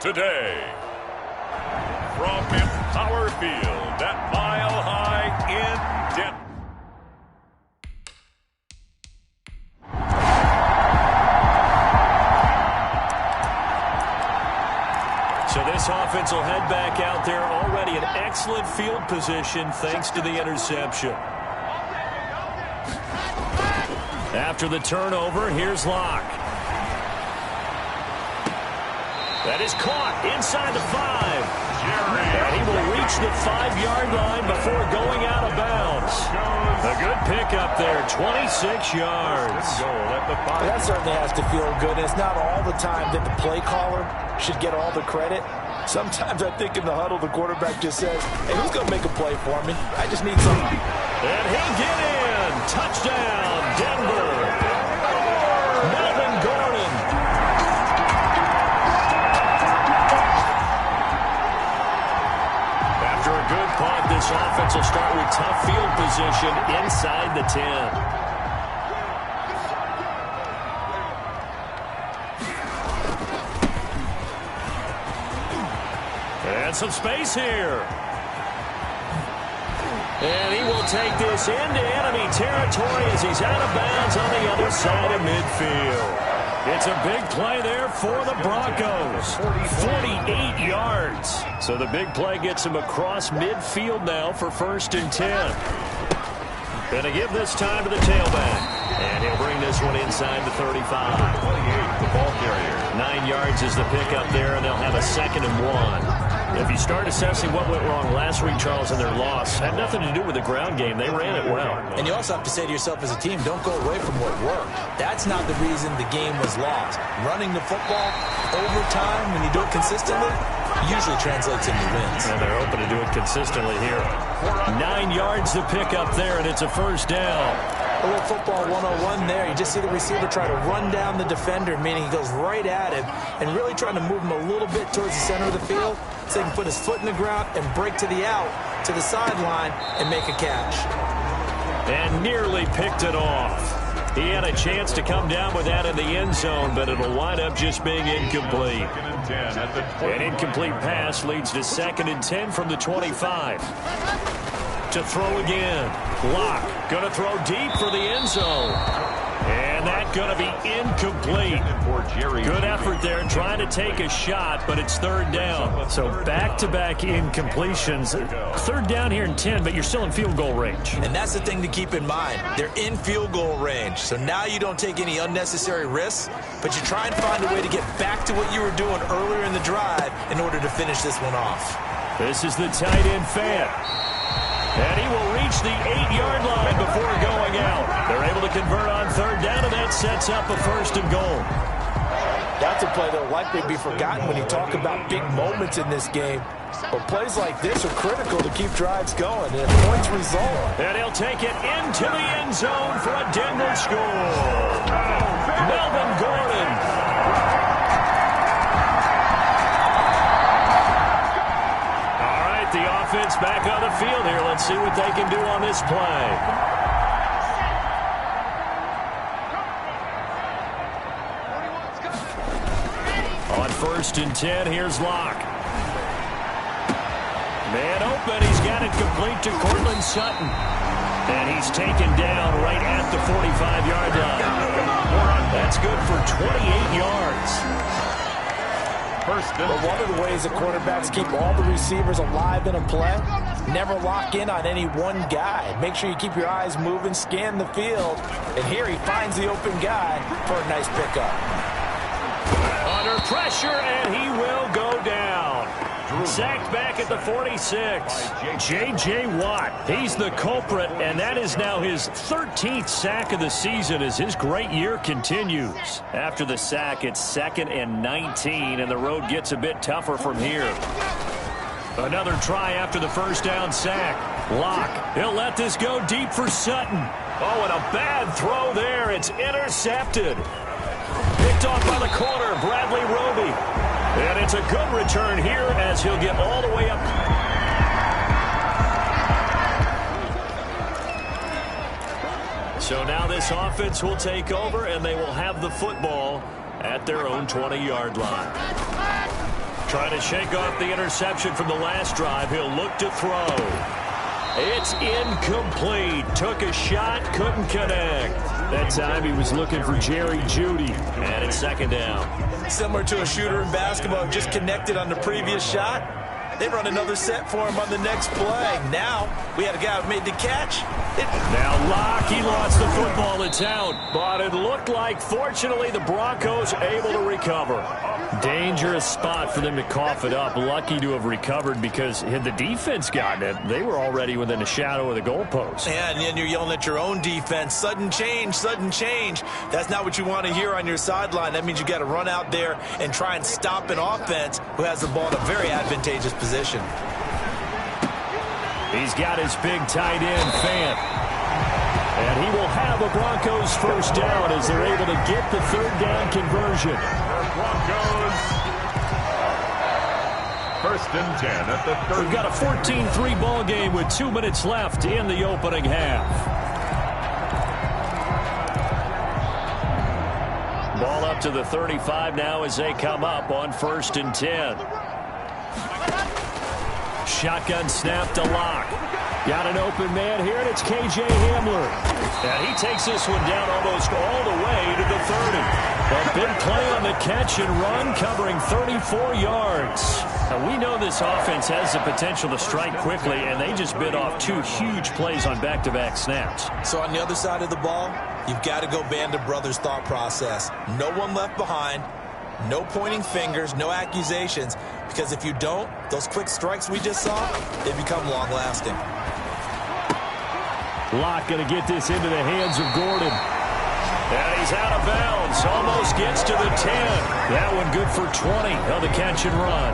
today. From Empower Field at Mile High in Denver. So this offense will head back out there, already in excellent field position thanks to the interception. After the turnover, here's Locke. That is caught inside the 5. And he will reach the 5-yard line before going out of bounds. A good pickup there, 26 yards. That certainly has to feel good. It's not all the time that the play caller should get all the credit. Sometimes I think in the huddle, the quarterback just says, hey, who's going to make a play for me? I just need something. And he'll get in. Touchdown, Denver. Melvin Gordon. After a good punt, this offense will start with tough field position inside the 10. And some space here. And he will take this into enemy territory as he's out of bounds on the other side of midfield. It's a big play there for the Broncos. 48 yards. So the big play gets him across midfield now for 1st and 10. Going to give this time to the tailback. And he'll bring this one inside the 35. 28, the ball carrier. 9 yards is the pickup there, and they'll have a 2nd and 1. If you start assessing what went wrong last week, Charles, in their loss, had nothing to do with the ground game. They ran it well. And you also have to say to yourself as a team, don't go away from what worked. That's not the reason the game was lost. Running the football over time, when you do it consistently, usually translates into wins. And they're open to do it consistently here. 9 yards to pick up there, and it's a 1st down. A little football 101 there. You just see the receiver try to run down the defender, meaning he goes right at him and really trying to move him a little bit towards the center of the field so he can put his foot in the ground and break to the out, to the sideline, and make a catch. And nearly picked it off. He had a chance to come down with that in the end zone, but it'll wind up just being incomplete. An incomplete pass leads to 2nd and 10 from the 25. To throw again. Locke going to throw deep for the end zone. And that's going to be incomplete. Good effort there trying to take a shot, but it's 3rd down. So back-to-back incompletions. 3rd down here in 10, but you're still in field goal range. And that's the thing to keep in mind. They're in field goal range. So now you don't take any unnecessary risks, but you try and find a way to get back to what you were doing earlier in the drive in order to finish this one off. This is the tight end Fant. And he will reach the 8-yard line before going out. They're able to convert on 3rd down, and that sets up a 1st and goal. That's a play that will likely be forgotten when you talk about big moments in this game. But plays like this are critical to keep drives going, and points result. And he'll take it into the end zone for a Denver score. Melvin Gordon. The offense back on the field here. Let's see what they can do on this play. On 1st and 10, here's Locke. Man open. He's got it complete to Cortland Sutton. And he's taken down right at the 45-yard line. That's good for 28 yards. But one of the ways that quarterbacks keep all the receivers alive in a play, never lock in on any one guy. Make sure you keep your eyes moving, scan the field. And here he finds the open guy for a nice pickup. Under pressure, and he will go down. Sacked back at the 46. J.J. Watt, he's the culprit, and that is now his 13th sack of the season as his great year continues. After the sack, it's 2nd and 19, and the road gets a bit tougher from here. Another try after the 1st down sack. Locke, he'll let this go deep for Sutton. Oh, and a bad throw there. It's intercepted. Picked off by the corner, Bradley Roby. And it's a good return here as he'll get all the way up. So now this offense will take over, and they will have the football at their own 20-yard line. Trying to shake off the interception from the last drive. He'll look to throw. It's incomplete. Took a shot, couldn't connect. That time he was looking for Jerry Jeudy. And it's second down. Similar to a shooter in basketball, just connected on the previous shot. They run another set for him on the next play. Now, we had a guy who made the catch. Now Locke, he lost the football. It's out. But it looked like, fortunately, the Broncos able to recover. Dangerous spot for them to cough it up. Lucky to have recovered because had the defense gotten it, they were already within a shadow of the goalpost. Yeah, and then you're yelling at your own defense. Sudden change, sudden change. That's not what you want to hear on your sideline. That means you got to run out there and try and stop an offense who has the ball in a very advantageous position. He's got his big tight end, Fant. And he will have a Broncos first down as they're able to get the third down conversion. Broncos. First and 10 at the 30. We've got a 14-3 ball game with 2 minutes left in the opening half. Ball up to the 35 now as they come up on first and 10. Shotgun snap to Locke. Got an open man here, and it's K.J. Hamler. And he takes this one down almost all the way to the 30. A big play on the catch and run, covering 34 yards. Now, we know this offense has the potential to strike quickly, and they just bit off 2 huge plays on back-to-back snaps. So on the other side of the ball, you've got to go Band of Brothers thought process. No one left behind. No pointing fingers, no accusations, because if you don't, those quick strikes we just saw, they become long-lasting. Locke going to get this into the hands of Gordon. And he's out of bounds, almost gets to the 10. That one good for 20 on the catch and run.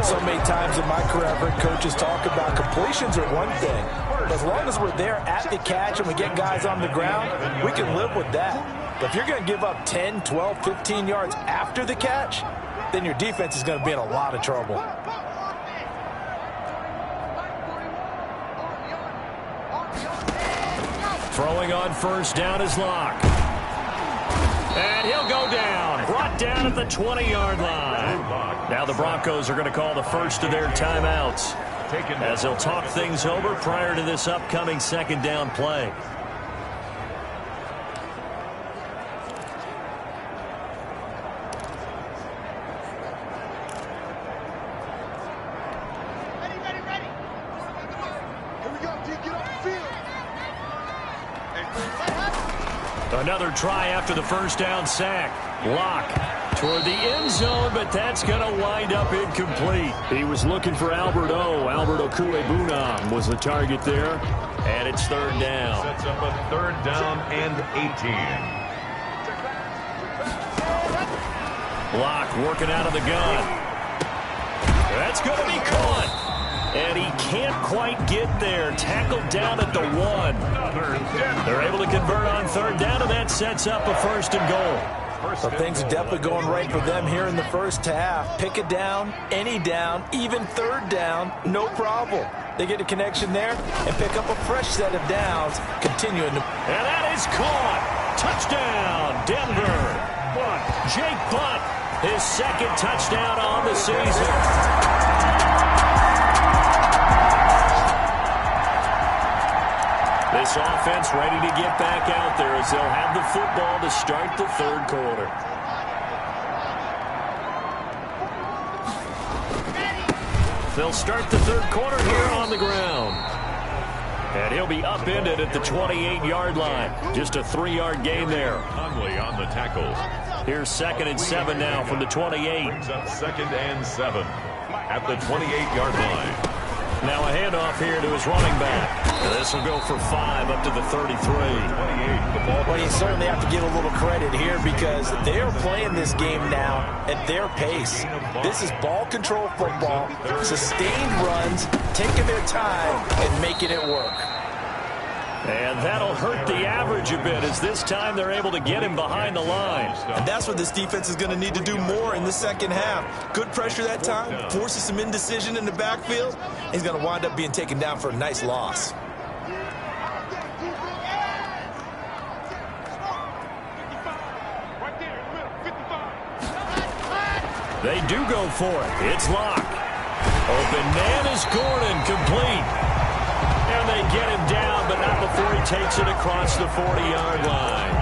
So many times in my career, I've heard coaches talk about completions are one thing. But as long as we're there at the catch and we get guys on the ground, we can live with that. But if you're going to give up 10, 12, 15 yards after the catch, then your defense is going to be in a lot of trouble. Throwing on first down is Locke. And he'll go down. Brought down at the 20-yard line. Now the Broncos are going to call the first of their timeouts as they'll talk things over prior to this upcoming second down play. Another try after the first down sack. Locke toward the end zone, but that's going to wind up incomplete. He was looking for Albert Okuebunam was the target there, and it's third down. Sets up a third down and 18. Locke working out of the gun. That's going to be caught. And he can't quite get there. Tackled down at the 1. They're able to convert on third down, and that sets up a first and goal. So things are definitely going right for them here in the first half. Pick a down, any down, even third down, no problem. They get a connection there and pick up a fresh set of downs, continuing to... And that is caught. Touchdown, Denver. Jake Butt, his second touchdown on the season. This offense ready to get back out there as they'll have the football to start the third quarter. They'll start the third quarter here on the ground. And he'll be upended at the 28-yard line. Just a 3-yard gain there. Conley on the tackle. Here's second and 7 now from the 28. Brings up second and 7 at the 28-yard line. Now a handoff here to his running back. This will go for 5 up to the 33. Well, you certainly have to give a little credit here because they are playing this game now at their pace. This is ball control football, sustained runs, taking their time and making it work. And that'll hurt the average a bit as this time they're able to get him behind the line. And that's what this defense is going to need to do more in the second half. Good pressure that time, forces some indecision in the backfield. He's going to wind up being taken down for a nice loss. They do go for it. It's Locke. Open man is Gordon, complete. And they get him down, but not before he takes it across the 40-yard line.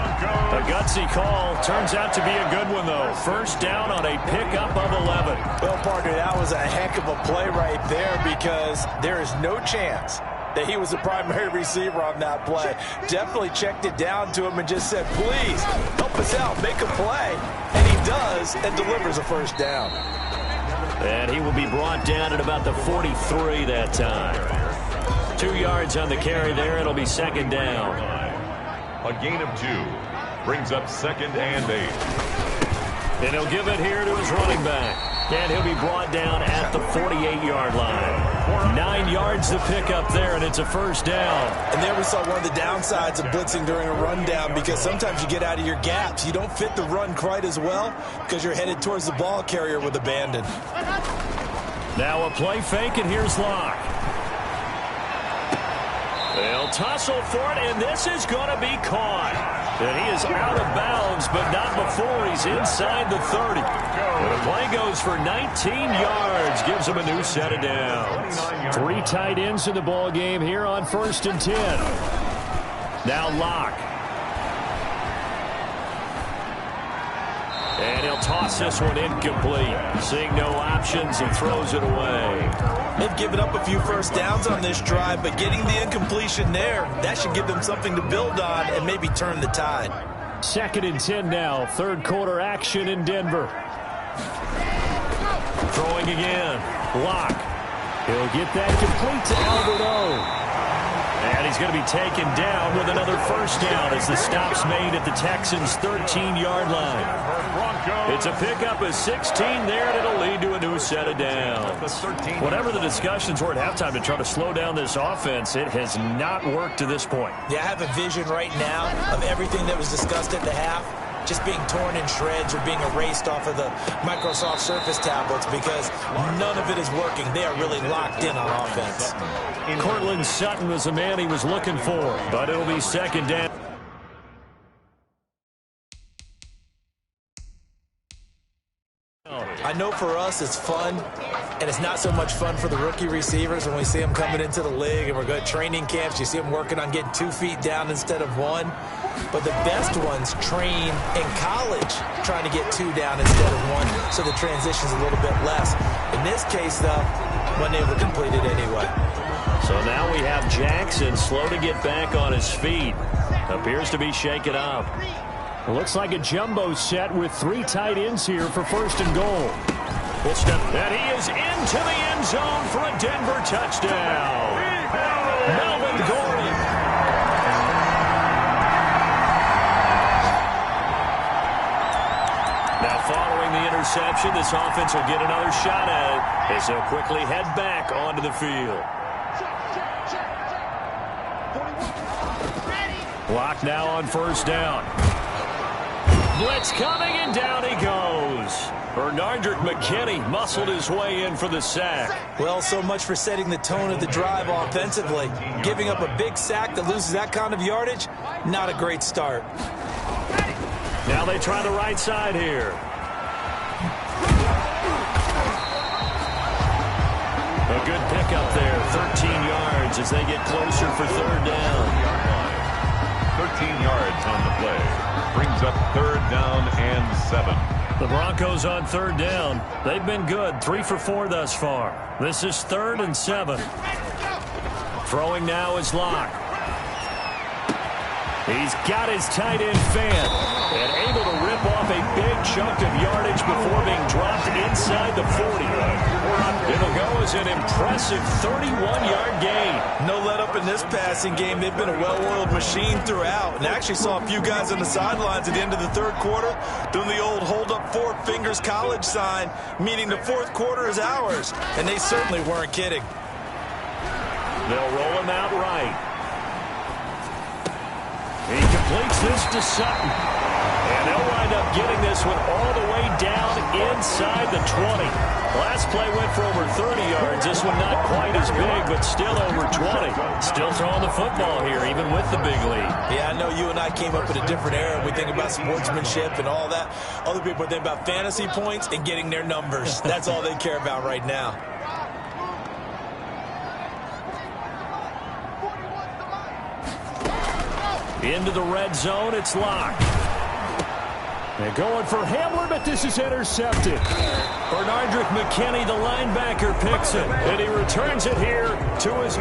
A gutsy call. Turns out to be a good one, though. First down on a pickup of 11. Well, partner, that was a heck of a play right there because there is no chance that he was the primary receiver on that play. Definitely checked it down to him and just said, please, help us out, make a play. And he does and delivers a first down. And he will be brought down at about the 43 that time. 2 yards on the carry there. It'll be second down. A gain of 2 brings up 2nd and 8. And he'll give it here to his running back. And he'll be brought down at the 48-yard line. 9 yards to pick up there, and it's a first down. And there we saw one of the downsides of blitzing during a rundown because sometimes you get out of your gaps. You don't fit the run quite as well because you're headed towards the ball carrier with abandon. Now a play fake, and here's Locke. They'll tussle for it, and this is going to be caught. And he is out of bounds, but not before he's inside the 30. And the play goes for 19 yards, gives him a new set of downs. 3 tight ends in the ball game here on 1st and 10. Now Locke. And he'll toss this one incomplete. Seeing no options, he throws it away. They've given up a few first downs on this drive, but getting the incompletion there, that should give them something to build on and maybe turn the tide. 2nd and 10 now. 3rd quarter action in Denver. Throwing again. Locke. He'll get that complete to Albert O. And he's going to be taken down with another first down as the stop's made at the Texans' 13-yard line. It's a pickup of 16 there, and it'll lead to a new set of downs. Whatever the discussions were at halftime to try to slow down this offense, it has not worked to this point. Yeah, I have a vision right now of everything that was discussed at the half just being torn in shreds or being erased off of the Microsoft Surface tablets because none of it is working. They are really locked in on offense. Cortland Sutton was the man he was looking for, but it'll be second down. I know for us it's fun, and it's not so much fun for the rookie receivers when we see them coming into the league and we're going to training camps. You see them working on getting 2 feet down instead of 1. But the best ones train in college trying to get 2 down instead of 1, so the transition's a little bit less. In this case, though, wasn't able to complete it anyway. So now we have Jackson slow to get back on his feet. Appears to be shaken up. Looks like a jumbo set with 3 tight ends here for 1st and goal. We'll step, and he is into the end zone for a Denver touchdown. Melvin Gordon. Now following the interception, this offense will get another shot at it as they'll quickly head back onto the field. Locke now on 1st down. Blitz coming, and down he goes. Bernardrick McKinney muscled his way in for the sack. Well, so much for setting the tone of the drive offensively. Giving up a big sack that loses that kind of yardage, not a great start. Now they try the right side here. A good pickup there, 13 yards as they get closer for 3rd down. 13 yards on the play. Brings up 3rd down and 7. The Broncos on 3rd down. They've been good, 3 for 4 thus far. This is 3rd and 7. Throwing now is Locke. He's got his tight end fan and able to rip off a big chunk of yardage before being dropped inside the 40. It'll go as an impressive 31-yard gain. No let up in this passing game. They've been a well-oiled machine throughout. And I actually saw a few guys on the sidelines at the end of the 3rd quarter doing the old hold up 4 fingers college sign, meaning the 4th quarter is ours. And they certainly weren't kidding. They'll roll him out right. He completes this to Sutton. And they'll wind up getting this one all the way down inside the 20. Last play went for over 30 yards. This one not quite as big, but still over 20. Still throwing the football here, even with the big lead. Yeah, I know you and I came up in a different era. We think about sportsmanship and all that. Other people think about fantasy points and getting their numbers. That's all they care about right now. Into the red zone, it's locked. And going for Hamler, but this is intercepted. Bernardrick McKinney, the linebacker, picks it. And he returns it here to his...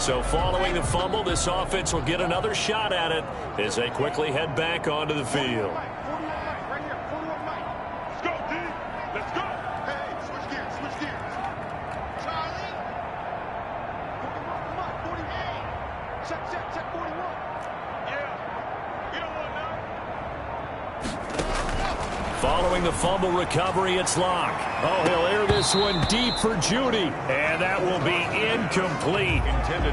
So following the fumble, this offense will get another shot at it as they quickly head back onto the field. Following the fumble recovery, it's locked. Oh, he'll air this one deep for Judy. And that will be incomplete.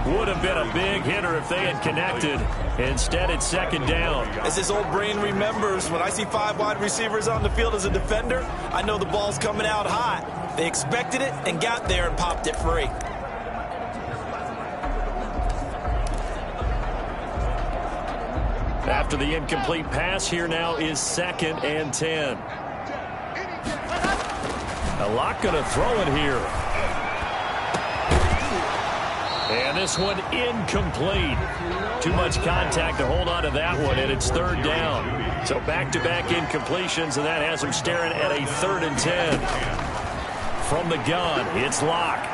Would have been a big hitter if they had connected. Instead, it's second down. As his old brain remembers, when I see 5 wide receivers on the field as a defender, I know the ball's coming out hot. They expected it and got there and popped it free. After the incomplete pass, here now is 2nd and 10. A lot going to throw it here. And this one incomplete. Too much contact to hold on to that one, and it's 3rd down. So back-to-back incompletions, and that has him staring at a 3rd and 10. From the gun, it's Locke.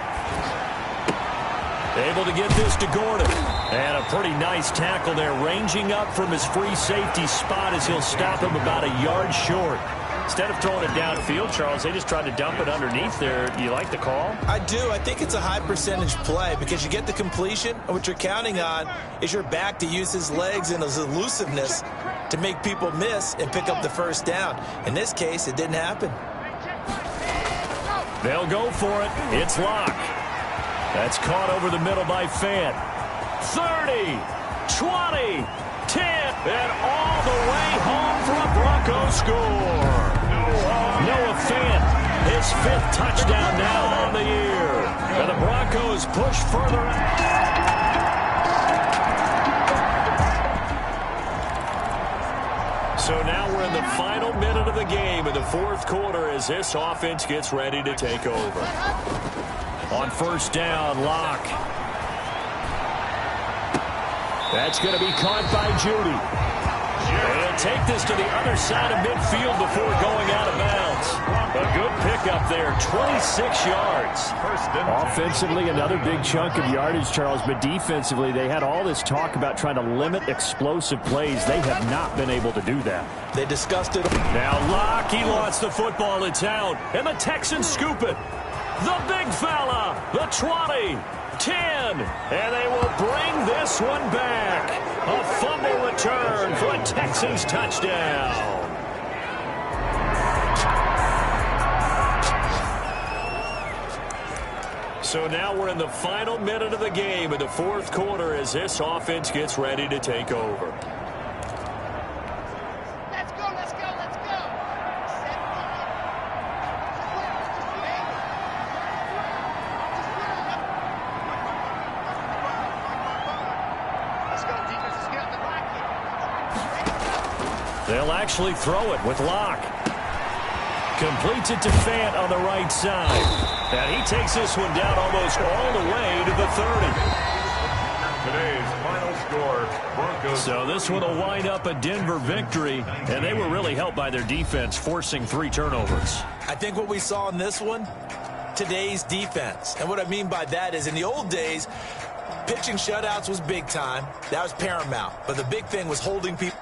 Able to get this to Gordon. And a pretty nice tackle there, ranging up from his free safety spot as he'll stop him about a yard short. Instead of throwing it downfield, Charles, they just tried to dump it underneath there. Do you like the call? I do. I think it's a high percentage play because you get the completion, and what you're counting on is your back to use his legs and his elusiveness to make people miss and pick up the 1st down. In this case, it didn't happen. They'll go for it. It's Locke. That's caught over the middle by Fant. 30, 20, 10, and all the way home for a Broncos score. Noah Fant, his 5th touchdown now on the year. And the Broncos push further out. So now we're in the final minute of the game in the 4th quarter as this offense gets ready to take over. On 1st down, Locke. That's going to be caught by Judy. And he'll take this to the other side of midfield before going out of bounds. A good pickup there, 26 yards. Offensively, another big chunk of yardage, Charles, but defensively, they had all this talk about trying to limit explosive plays. They have not been able to do that. They discussed it. Now Locke, he lost the football, it's out, and the Texans scoop it. The big fella, the 20, 10, and they will bring this one back. A fumble return for a Texans touchdown. So now we're in the final minute of the game in the 4th quarter as this offense gets ready to take over. They'll actually throw it with Locke. Completes it to Fant on the right side. And he takes this one down almost all the way to the 30. Today's final score, Broncos. So this one will wind up a Denver victory, and they were really helped by their defense, forcing 3 turnovers. I think what we saw in this one, today's defense. And what I mean by that is in the old days, pitching shutouts was big time. That was paramount. But the big thing was holding people.